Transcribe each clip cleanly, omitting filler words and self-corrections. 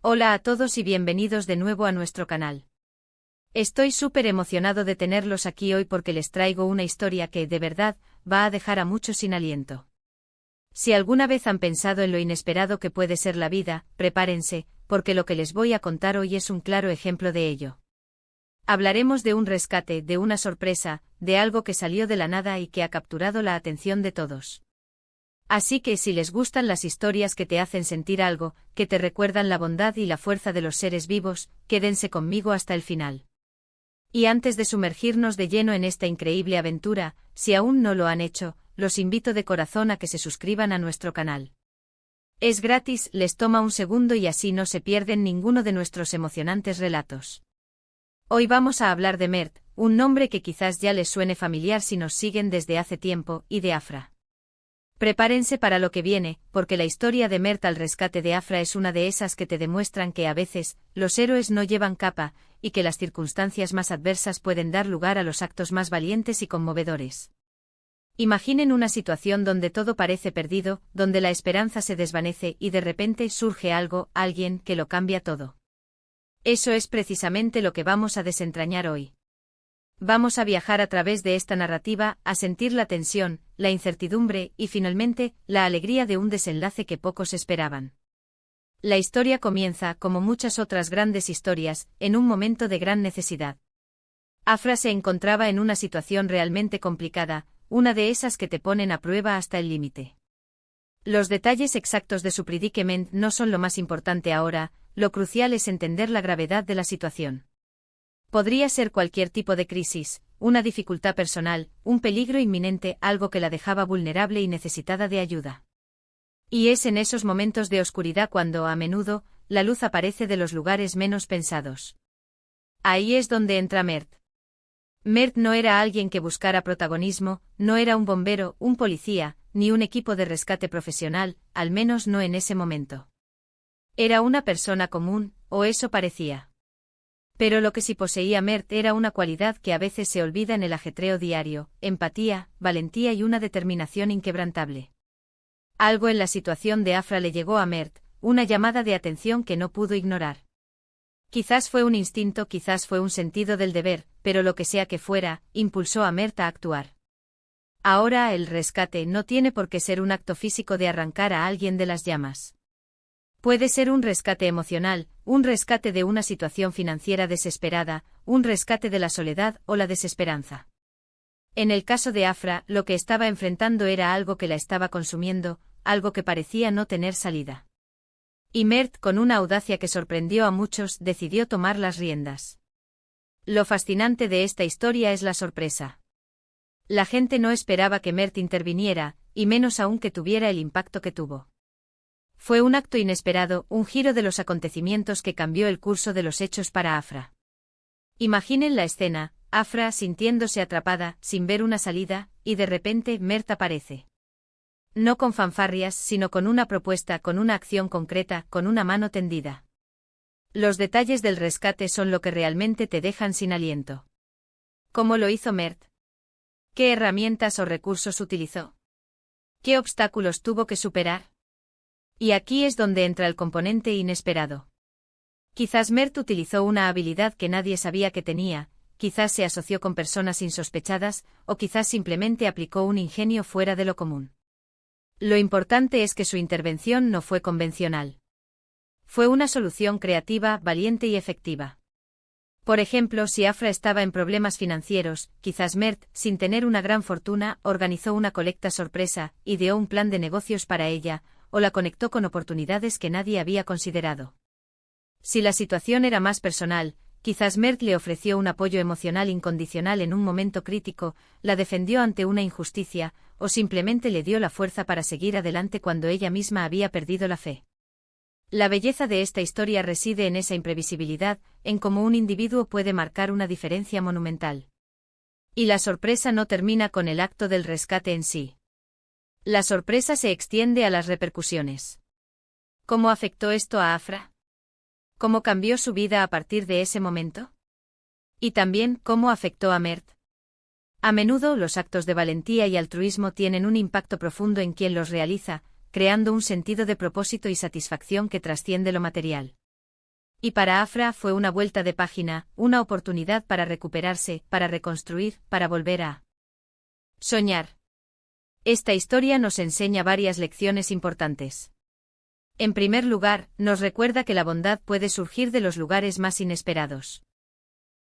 Hola a todos y bienvenidos de nuevo a nuestro canal. Estoy súper emocionado de tenerlos aquí hoy porque les traigo una historia que, de verdad, va a dejar a muchos sin aliento. Si alguna vez han pensado en lo inesperado que puede ser la vida, prepárense, porque lo que les voy a contar hoy es un claro ejemplo de ello. Hablaremos de un rescate, de una sorpresa, de algo que salió de la nada y que ha capturado la atención de todos. Así que si les gustan las historias que te hacen sentir algo, que te recuerdan la bondad y la fuerza de los seres vivos, quédense conmigo hasta el final. Y antes de sumergirnos de lleno en esta increíble aventura, si aún no lo han hecho, los invito de corazón a que se suscriban a nuestro canal. Es gratis, les toma un segundo y así no se pierden ninguno de nuestros emocionantes relatos. Hoy vamos a hablar de Mert, un nombre que quizás ya les suene familiar si nos siguen desde hace tiempo, y de Afra. Prepárense para lo que viene, porque la historia de Mert al rescate de Afra es una de esas que te demuestran que a veces, los héroes no llevan capa, y que las circunstancias más adversas pueden dar lugar a los actos más valientes y conmovedores. Imaginen una situación donde todo parece perdido, donde la esperanza se desvanece y de repente surge algo, alguien, que lo cambia todo. Eso es precisamente lo que vamos a desentrañar hoy. Vamos a viajar a través de esta narrativa, a sentir la tensión, la incertidumbre y finalmente, la alegría de un desenlace que pocos esperaban. La historia comienza, como muchas otras grandes historias, en un momento de gran necesidad. Afra se encontraba en una situación realmente complicada, una de esas que te ponen a prueba hasta el límite. Los detalles exactos de su predicament no son lo más importante ahora, lo crucial es entender la gravedad de la situación. Podría ser cualquier tipo de crisis, una dificultad personal, un peligro inminente, algo que la dejaba vulnerable y necesitada de ayuda. Y es en esos momentos de oscuridad cuando, a menudo, la luz aparece de los lugares menos pensados. Ahí es donde entra Mert. Mert no era alguien que buscara protagonismo, no era un bombero, un policía, ni un equipo de rescate profesional, al menos no en ese momento. Era una persona común, o eso parecía. Pero lo que sí poseía Mert era una cualidad que a veces se olvida en el ajetreo diario: empatía, valentía y una determinación inquebrantable. Algo en la situación de Afra le llegó a Mert, una llamada de atención que no pudo ignorar. Quizás fue un instinto, quizás fue un sentido del deber, pero lo que sea que fuera, impulsó a Mert a actuar. Ahora el rescate no tiene por qué ser un acto físico de arrancar a alguien de las llamas. Puede ser un rescate emocional, un rescate de una situación financiera desesperada, un rescate de la soledad o la desesperanza. En el caso de Afra, lo que estaba enfrentando era algo que la estaba consumiendo, algo que parecía no tener salida. Y Mert, con una audacia que sorprendió a muchos, decidió tomar las riendas. Lo fascinante de esta historia es la sorpresa. La gente no esperaba que Mert interviniera, y menos aún que tuviera el impacto que tuvo. Fue un acto inesperado, un giro de los acontecimientos que cambió el curso de los hechos para Afra. Imaginen la escena: Afra sintiéndose atrapada, sin ver una salida, y de repente Mert aparece. No con fanfarrias, sino con una propuesta, con una acción concreta, con una mano tendida. Los detalles del rescate son lo que realmente te dejan sin aliento. ¿Cómo lo hizo Mert? ¿Qué herramientas o recursos utilizó? ¿Qué obstáculos tuvo que superar? Y aquí es donde entra el componente inesperado. Quizás Mert utilizó una habilidad que nadie sabía que tenía, quizás se asoció con personas insospechadas, o quizás simplemente aplicó un ingenio fuera de lo común. Lo importante es que su intervención no fue convencional. Fue una solución creativa, valiente y efectiva. Por ejemplo, si Afra estaba en problemas financieros, quizás Mert, sin tener una gran fortuna, organizó una colecta sorpresa, ideó un plan de negocios para ella, o la conectó con oportunidades que nadie había considerado. Si la situación era más personal, quizás Mert le ofreció un apoyo emocional incondicional en un momento crítico, la defendió ante una injusticia, o simplemente le dio la fuerza para seguir adelante cuando ella misma había perdido la fe. La belleza de esta historia reside en esa imprevisibilidad, en cómo un individuo puede marcar una diferencia monumental. Y la sorpresa no termina con el acto del rescate en sí. La sorpresa se extiende a las repercusiones. ¿Cómo afectó esto a Afra? ¿Cómo cambió su vida a partir de ese momento? Y también, ¿cómo afectó a Mert? A menudo los actos de valentía y altruismo tienen un impacto profundo en quien los realiza, creando un sentido de propósito y satisfacción que trasciende lo material. Y para Afra fue una vuelta de página, una oportunidad para recuperarse, para reconstruir, para volver a soñar. Esta historia nos enseña varias lecciones importantes. En primer lugar, nos recuerda que la bondad puede surgir de los lugares más inesperados.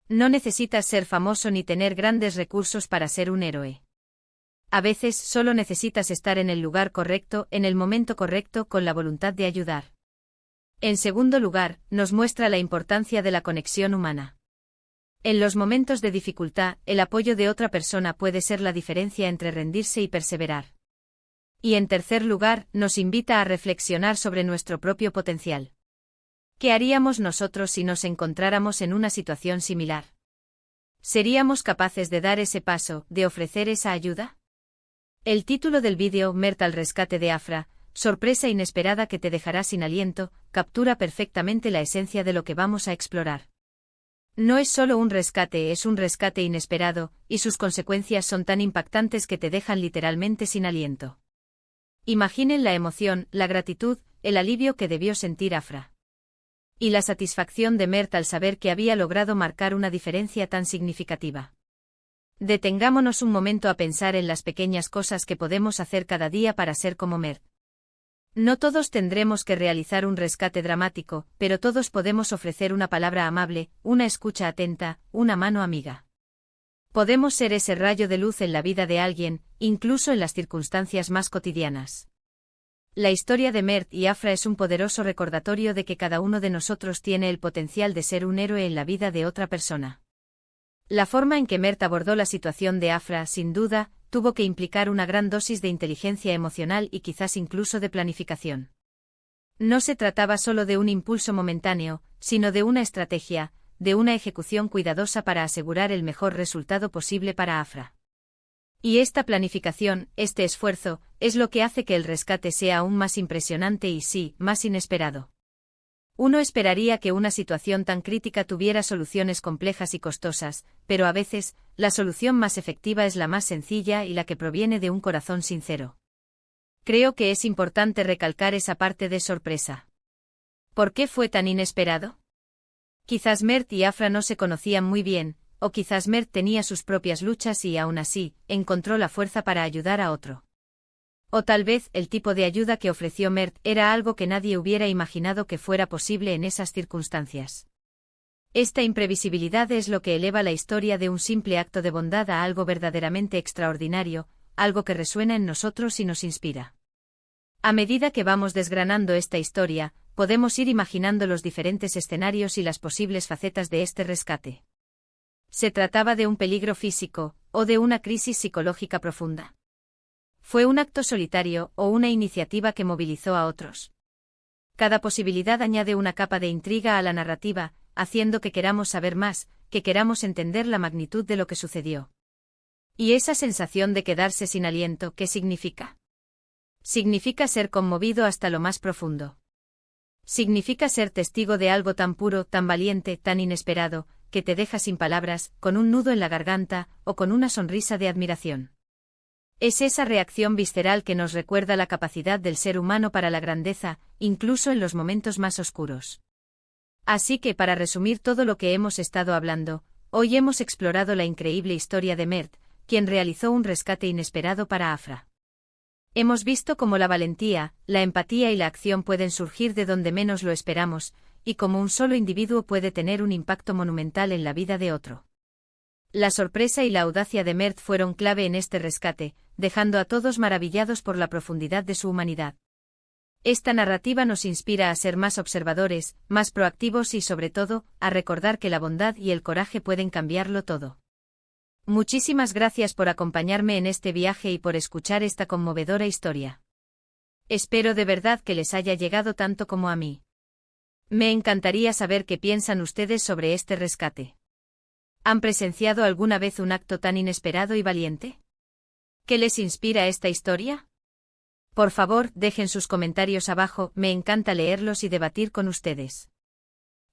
No necesitas ser famoso ni tener grandes recursos para ser un héroe. A veces solo necesitas estar en el lugar correcto, en el momento correcto, con la voluntad de ayudar. En segundo lugar, nos muestra la importancia de la conexión humana. En los momentos de dificultad, el apoyo de otra persona puede ser la diferencia entre rendirse y perseverar. Y en tercer lugar, nos invita a reflexionar sobre nuestro propio potencial. ¿Qué haríamos nosotros si nos encontráramos en una situación similar? ¿Seríamos capaces de dar ese paso, de ofrecer esa ayuda? El título del vídeo, Mert al rescate de Afra, sorpresa inesperada que te dejará sin aliento, captura perfectamente la esencia de lo que vamos a explorar. No es solo un rescate, es un rescate inesperado, y sus consecuencias son tan impactantes que te dejan literalmente sin aliento. Imaginen la emoción, la gratitud, el alivio que debió sentir Afra. Y la satisfacción de Mert al saber que había logrado marcar una diferencia tan significativa. Detengámonos un momento a pensar en las pequeñas cosas que podemos hacer cada día para ser como Mert. No todos tendremos que realizar un rescate dramático, pero todos podemos ofrecer una palabra amable, una escucha atenta, una mano amiga. Podemos ser ese rayo de luz en la vida de alguien, incluso en las circunstancias más cotidianas. La historia de Mert y Afra es un poderoso recordatorio de que cada uno de nosotros tiene el potencial de ser un héroe en la vida de otra persona. La forma en que Mert abordó la situación de Afra, sin duda, tuvo que implicar una gran dosis de inteligencia emocional y quizás incluso de planificación. No se trataba solo de un impulso momentáneo, sino de una estrategia, de una ejecución cuidadosa para asegurar el mejor resultado posible para Afra. Y esta planificación, este esfuerzo, es lo que hace que el rescate sea aún más impresionante y sí, más inesperado. Uno esperaría que una situación tan crítica tuviera soluciones complejas y costosas, pero a veces, la solución más efectiva es la más sencilla y la que proviene de un corazón sincero. Creo que es importante recalcar esa parte de sorpresa. ¿Por qué fue tan inesperado? Quizás Mert y Afra no se conocían muy bien, o quizás Mert tenía sus propias luchas y aún así, encontró la fuerza para ayudar a otro. O tal vez el tipo de ayuda que ofreció Mert era algo que nadie hubiera imaginado que fuera posible en esas circunstancias. Esta imprevisibilidad es lo que eleva la historia de un simple acto de bondad a algo verdaderamente extraordinario, algo que resuena en nosotros y nos inspira. A medida que vamos desgranando esta historia, podemos ir imaginando los diferentes escenarios y las posibles facetas de este rescate. ¿Se trataba de un peligro físico, o de una crisis psicológica profunda? ¿Fue un acto solitario o una iniciativa que movilizó a otros? Cada posibilidad añade una capa de intriga a la narrativa, haciendo que queramos saber más, que queramos entender la magnitud de lo que sucedió. ¿Y esa sensación de quedarse sin aliento, qué significa? Significa ser conmovido hasta lo más profundo. Significa ser testigo de algo tan puro, tan valiente, tan inesperado, que te deja sin palabras, con un nudo en la garganta, o con una sonrisa de admiración. Es esa reacción visceral que nos recuerda la capacidad del ser humano para la grandeza, incluso en los momentos más oscuros. Así que para resumir todo lo que hemos estado hablando, hoy hemos explorado la increíble historia de Mert, quien realizó un rescate inesperado para Afra. Hemos visto cómo la valentía, la empatía y la acción pueden surgir de donde menos lo esperamos, y cómo un solo individuo puede tener un impacto monumental en la vida de otro. La sorpresa y la audacia de Mert fueron clave en este rescate, dejando a todos maravillados por la profundidad de su humanidad. Esta narrativa nos inspira a ser más observadores, más proactivos y sobre todo, a recordar que la bondad y el coraje pueden cambiarlo todo. Muchísimas gracias por acompañarme en este viaje y por escuchar esta conmovedora historia. Espero de verdad que les haya llegado tanto como a mí. Me encantaría saber qué piensan ustedes sobre este rescate. ¿Han presenciado alguna vez un acto tan inesperado y valiente? ¿Qué les inspira esta historia? Por favor, dejen sus comentarios abajo, me encanta leerlos y debatir con ustedes.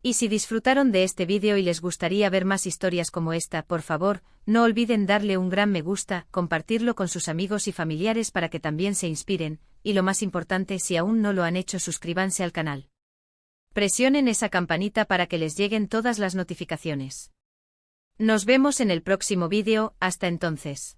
Y si disfrutaron de este vídeo y les gustaría ver más historias como esta, por favor, no olviden darle un gran me gusta, compartirlo con sus amigos y familiares para que también se inspiren, y lo más importante, si aún no lo han hecho, suscríbanse al canal. Presionen esa campanita para que les lleguen todas las notificaciones. Nos vemos en el próximo vídeo, hasta entonces.